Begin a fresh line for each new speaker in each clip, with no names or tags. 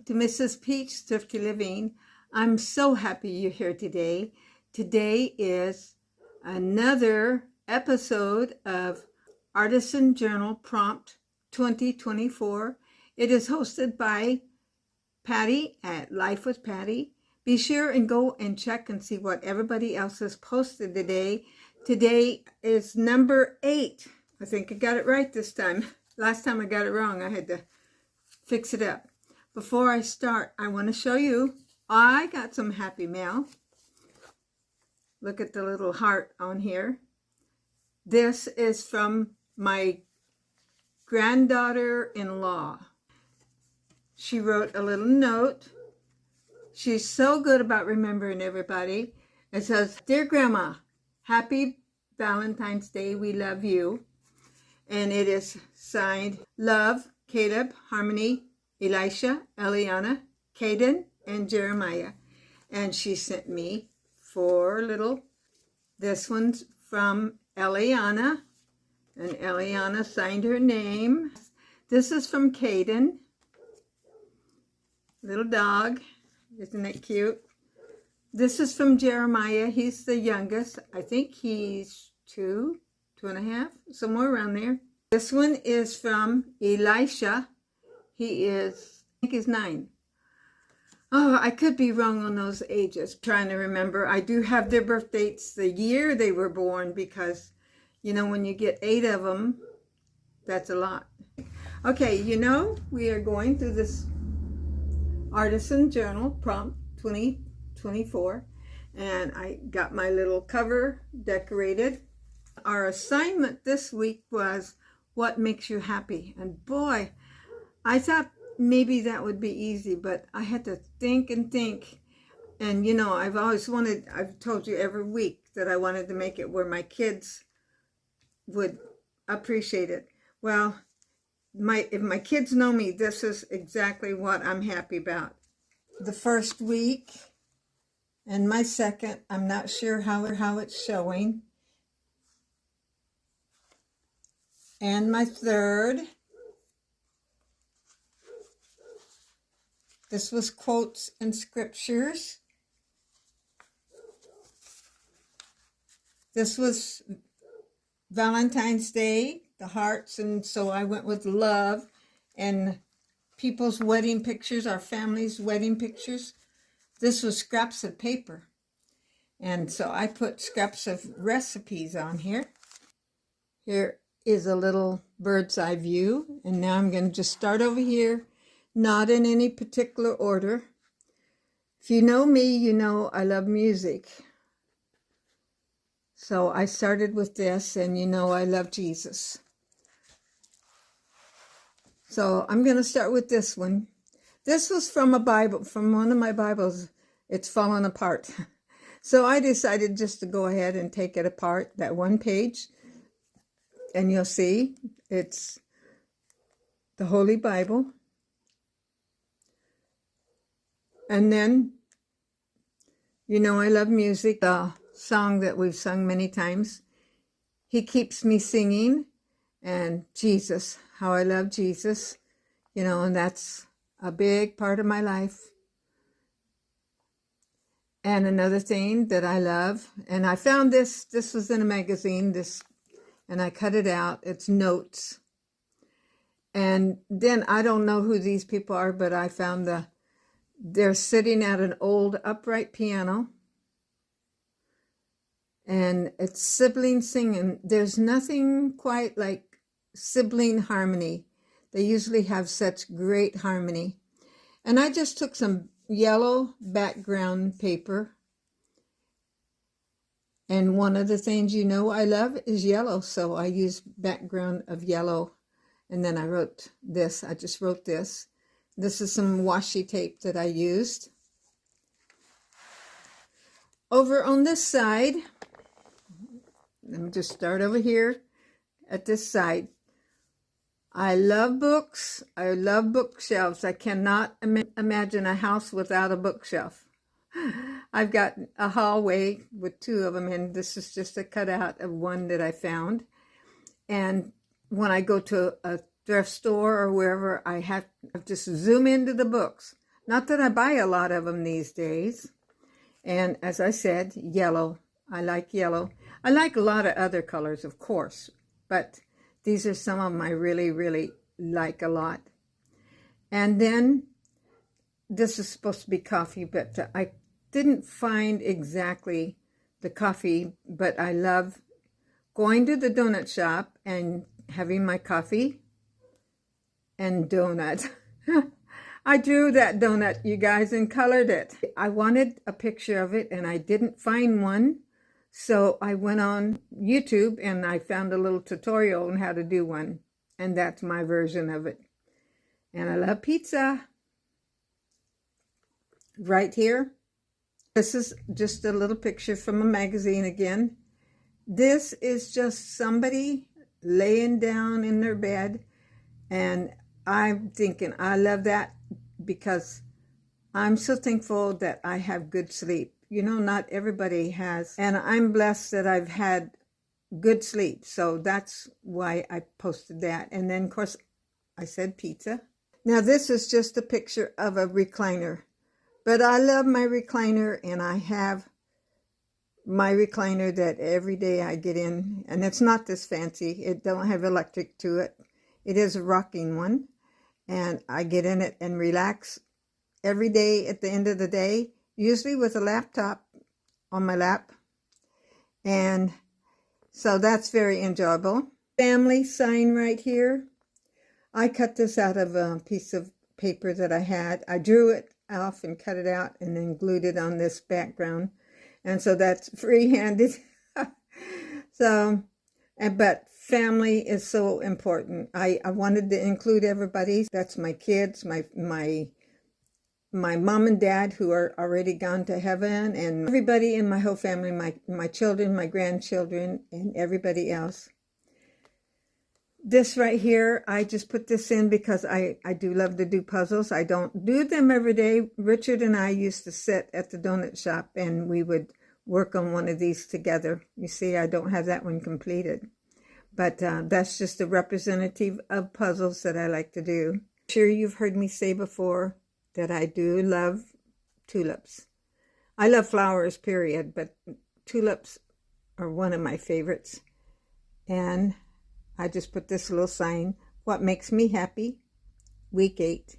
to Mrs. Peach Thrifty Living. I'm so happy you're here today. Today is another episode of Artisan Journal Prompt 2024. It is hosted by Patty at Life with Patty. Be sure and go and check and see what everybody else has posted today. Today is number 8. I think I got it right this time. Last time I got it wrong. I had to fix it up. Before I start, I want to show you, I got some happy mail. Look at the little heart on here. This is from my granddaughter-in-law. She wrote a little note. She's so good about remembering everybody. It says, "Dear Grandma, happy Valentine's Day. We love you." And it is signed, Love, Caleb, Harmony, Elisha, Eliana, Caden, and Jeremiah. And she sent me 4 little, this one's from Eliana, and Eliana signed her name. This is from Caden, little dog, isn't it cute? This is from Jeremiah, he's the youngest. I think he's 2.5, somewhere around there. This one is from Elisha. He is, I think he's 9. Oh, I could be wrong on those ages. Trying to remember. I do have their birth dates, the year they were born, because, you know, when you get 8 of them, that's a lot. Okay, you know, we are going through this Artisan Journal Prompt 2024, and I got my little cover decorated. Our assignment this week was, what makes you happy? And boy, I thought maybe that would be easy, but I had to think and think. And you know, I've told you every week that I wanted to make it where my kids would appreciate it. Well, if my kids know me, this is exactly what I'm happy about. The first week and my second, I'm not sure how it's showing. And my third. This was quotes and scriptures. This was Valentine's Day, the hearts, and so I went with love and people's wedding pictures, our family's wedding pictures. This was scraps of paper. And so I put scraps of recipes on here. Here is a little bird's eye view. And now I'm going to just start over here. Not in any particular order. If you know me, you know I love music. So I started with this, and you know I love Jesus. So I'm going to start with this one. This was from a Bible, from one of my Bibles. It's fallen apart. So I decided just to go ahead and take it apart, that one page. And you'll see it's the Holy Bible. And then, you know, I love music, the song that we've sung many times. He keeps me singing, and Jesus, how I love Jesus, you know, and that's a big part of my life. And another thing that I love, and I found this was in a magazine, and I cut it out, it's notes. And then I don't know who these people are, but I found they're sitting at an old upright piano, and it's sibling singing. There's nothing quite like sibling harmony. They usually have such great harmony. And I just took some yellow background paper, and one of the things you know I love is yellow, so I used background of yellow. And then I wrote this. I just wrote this. This is some washi tape that I used. Over on this side, let me just start over here at this side. I love books. I love bookshelves. I cannot imagine a house without a bookshelf. I've got a hallway with 2 of them, and this is just a cutout of one that I found. And when I go to a thrift store or wherever, I have to just zoom into the books. Not that I buy a lot of them these days. And as I said, yellow. I like yellow. I like a lot of other colors, of course, but these are some of them I really, really like a lot. And then this is supposed to be coffee, but I didn't find exactly the coffee, but I love going to the donut shop and having my coffee and donut. I drew that donut, you guys, and colored it. I wanted a picture of it, and I didn't find one. So I went on YouTube, and I found a little tutorial on how to do one. And that's my version of it. And I love pizza. Right here. This is just a little picture from a magazine again. This is just somebody laying down in their bed. And I'm thinking, I love that because I'm so thankful that I have good sleep. You know, not everybody has. And I'm blessed that I've had good sleep. So that's why I posted that. And then, of course, I said pizza. Now, this is just a picture of a recliner. But I love my recliner, and I have my recliner that every day I get in. And it's not this fancy. It don't have electric to it. It is a rocking one. And I get in it and relax every day at the end of the day, usually with a laptop on my lap. And so that's very enjoyable. Family sign right here. I cut this out of a piece of paper that I had. I drew it off and cut it out and then glued it on this background. And so that's free-handed. But family is so important. I wanted to include everybody. That's my kids, my mom and dad who are already gone to heaven, and everybody in my whole family, my children, my grandchildren, and everybody else. This right here, I just put this in because I do love to do puzzles. I don't do them every day. Richard and I used to sit at the donut shop and we would work on one of these together. You see, I don't have that one completed. But that's just a representative of puzzles that I like to do. I'm sure you've heard me say before that I do love tulips. I love flowers, period, but tulips are one of my favorites. And I just put this little sign, what makes me happy, week 8.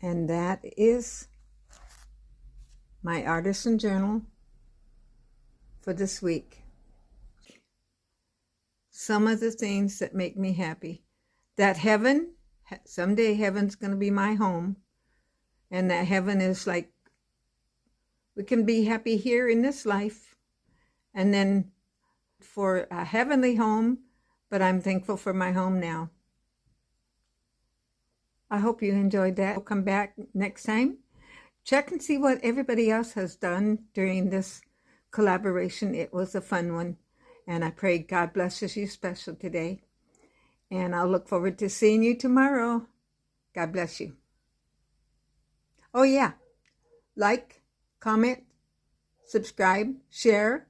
And that is my artisan journal for this week. Some of the things that make me happy. That heaven, someday heaven's going to be my home. And that heaven is like, we can be happy here in this life. And then for a heavenly home, but I'm thankful for my home now. I hope you enjoyed that. I'll come back next time. Check and see what everybody else has done during this collaboration. It was a fun one. And I pray God blesses you special today. And I'll look forward to seeing you tomorrow. God bless you. Oh yeah, like, comment, subscribe, share,